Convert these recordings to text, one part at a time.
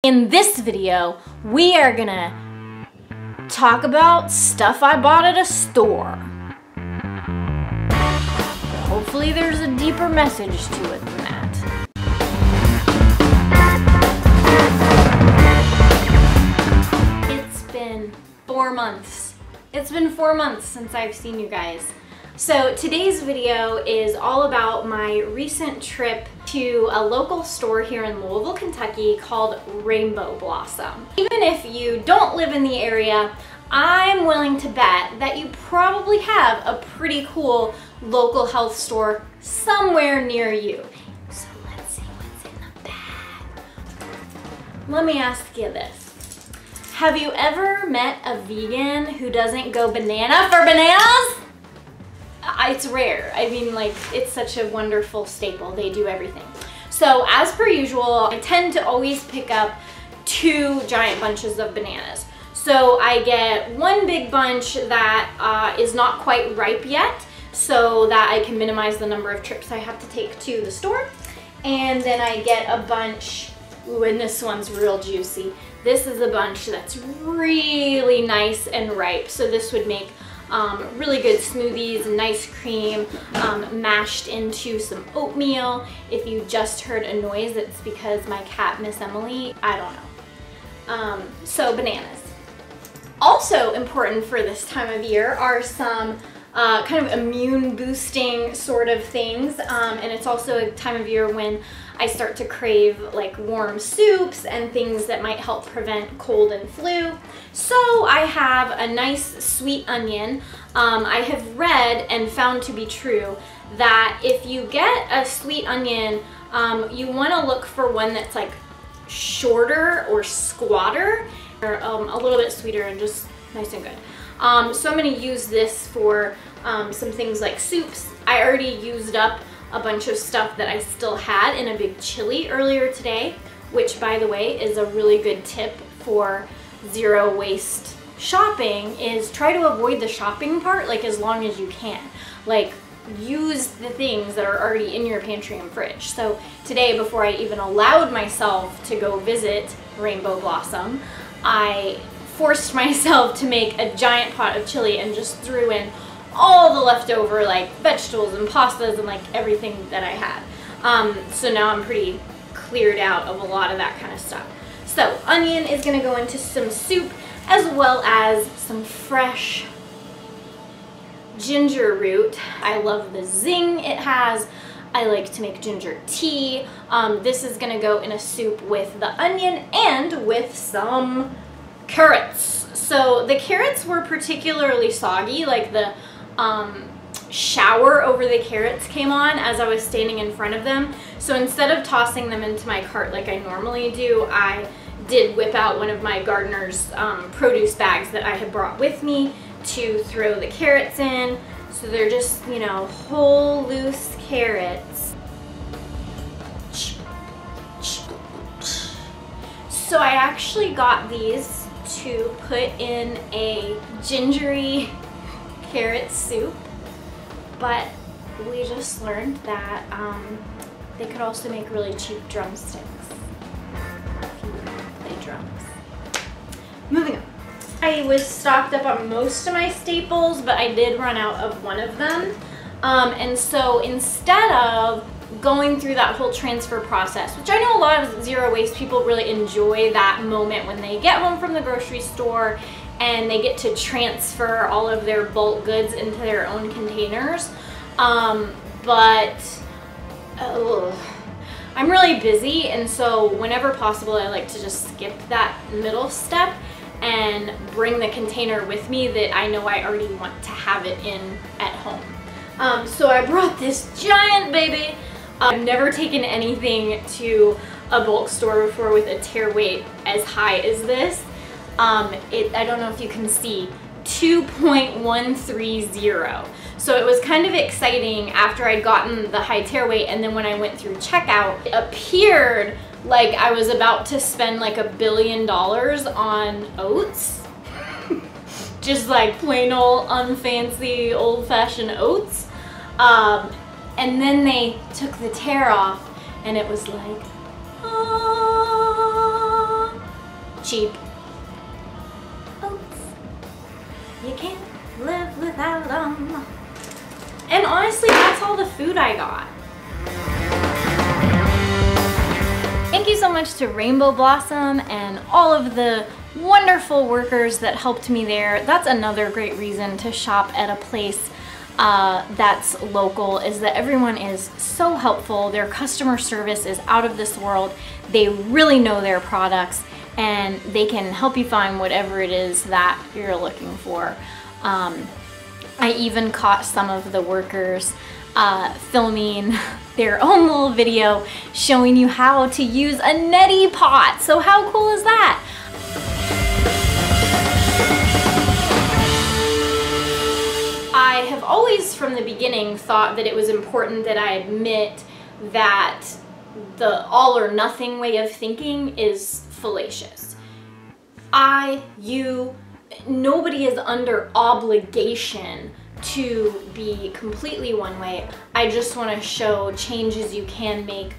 In this video, we are gonna talk about stuff I bought at a store. Hopefully there's a deeper message to it than that. It's been 4 months. It's been 4 months since I've seen you guys. So today's video is all about my recent trip to a local store here in Louisville, Kentucky called Rainbow Blossom. Even if you don't live in the area, I'm willing to bet that you probably have a pretty cool local health store somewhere near you. So let's see what's in the bag. Let me ask you this. Have you ever met a vegan who doesn't go banana for bananas? It's rare. I mean, like, it's such a wonderful staple. They do everything. So as per usual, I tend to always pick up 2 giant bunches of bananas. So I get one big bunch that is not quite ripe yet, so that I can minimize the number of trips I have to take to the store. And then I get a bunch, ooh, and this one's real juicy. This is a bunch that's really nice and ripe. So this would make really good smoothies, nice cream, mashed into some oatmeal. If you just heard a noise, it's because my cat, Miss Emily, I don't know. So bananas. Also important for this time of year are some kind of immune boosting sort of things, and it's also a time of year when I start to crave like warm soups and things that might help prevent cold and flu. So I have a nice sweet onion. I have read and found to be true that if you get a sweet onion, you want to look for one that's like shorter or squatter, or a little bit sweeter and just nice and good. So I'm going to use this for some things like soups. I already used up a bunch of stuff that I still had in a big chili earlier today, which, by the way, is a really good tip for zero waste shopping, is try to avoid the shopping part like as long as you can. Like, use the things that are already in your pantry and fridge. So today, before I even allowed myself to go visit Rainbow Blossom, I forced myself to make a giant pot of chili and just threw in all the leftover like vegetables and pastas and like everything that I had. So now I'm pretty cleared out of a lot of that kind of stuff. So onion is gonna go into some soup, as well as some fresh ginger root. I love the zing it has. I like to make ginger tea. This is gonna go in a soup with the onion and with some carrots. So the carrots were particularly soggy, like the shower over the carrots came on as I was standing in front of them. So instead of tossing them into my cart like I normally do, I did whip out one of my gardener's produce bags that I had brought with me to throw the carrots in. So they're just, you know, whole loose carrots. So I actually got these to put in a gingery carrot soup, but we just learned that they could also make really cheap drumsticks if you play drums. Moving on. I was stocked up on most of my staples, but I did run out of one of them. And so instead of going through that whole transfer process, which I know a lot of zero waste people really enjoy that moment when they get home from the grocery store and they get to transfer all of their bulk goods into their own containers. But I'm really busy, and so whenever possible I like to just skip that middle step and bring the container with me that I know I already want to have it in at home. So I brought this giant baby. I've never taken anything to a bulk store before with a tear weight as high as this. I don't know if you can see, 2.130. So it was kind of exciting after I'd gotten the high tear weight, and then when I went through checkout, it appeared like I was about to spend like $1 billion on oats. Just like plain old unfancy old-fashioned oats. And then they took the tear off and it was like, ah. cheap. Oats. You can't live without them. And honestly, that's all the food I got. Thank you so much to Rainbow Blossom and all of the wonderful workers that helped me there. That's another great reason to shop at a place that's local, is that everyone is so helpful. Their customer service is out of this world. They really know their products and they can help you find whatever it is that you're looking for. I even caught some of the workers filming their own little video showing you how to use a neti pot. So how cool is that? I have always from the beginning thought that it was important that I admit that the all or nothing way of thinking is fallacious. Nobody is under obligation to be completely one way. I just want to show changes you can make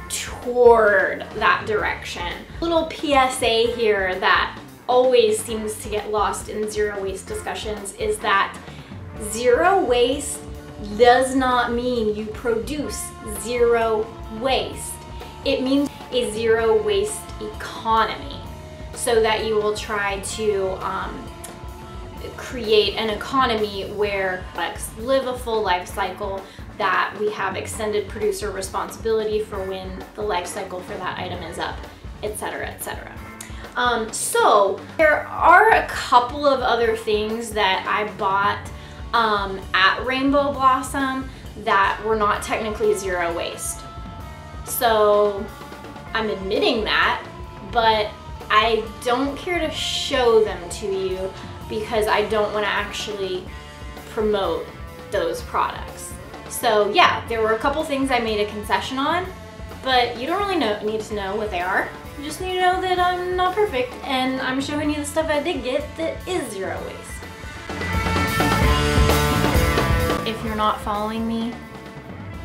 toward that direction. Little PSA here that always seems to get lost in zero waste discussions is that zero waste does not mean you produce zero waste. It means a zero waste economy, so that you will try to create an economy where products live a full life cycle, that we have extended producer responsibility for when the life cycle for that item is up, etc., etc. So there are a couple of other things that I bought at Rainbow Blossom that were not technically zero waste. So I'm admitting that, but I don't care to show them to you because I don't want to actually promote those products. So yeah, there were a couple things I made a concession on, but you don't really need to know what they are. You just need to know that I'm not perfect and I'm showing you the stuff I did get that is zero waste. If you're not following me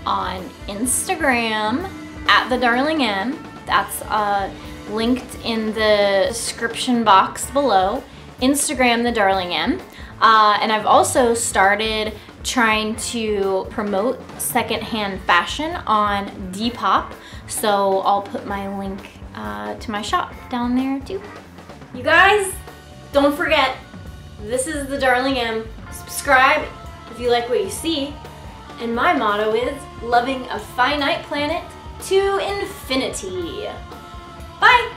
on Instagram at the Darling M, that's linked in the description box below. Instagram the Darling M. And I've also started trying to promote secondhand fashion on Depop, so I'll put my link to my shop down there too. You guys, don't forget, this is the Darling M. Subscribe if you like what you see, and my motto is loving a finite planet to infinity. Bye!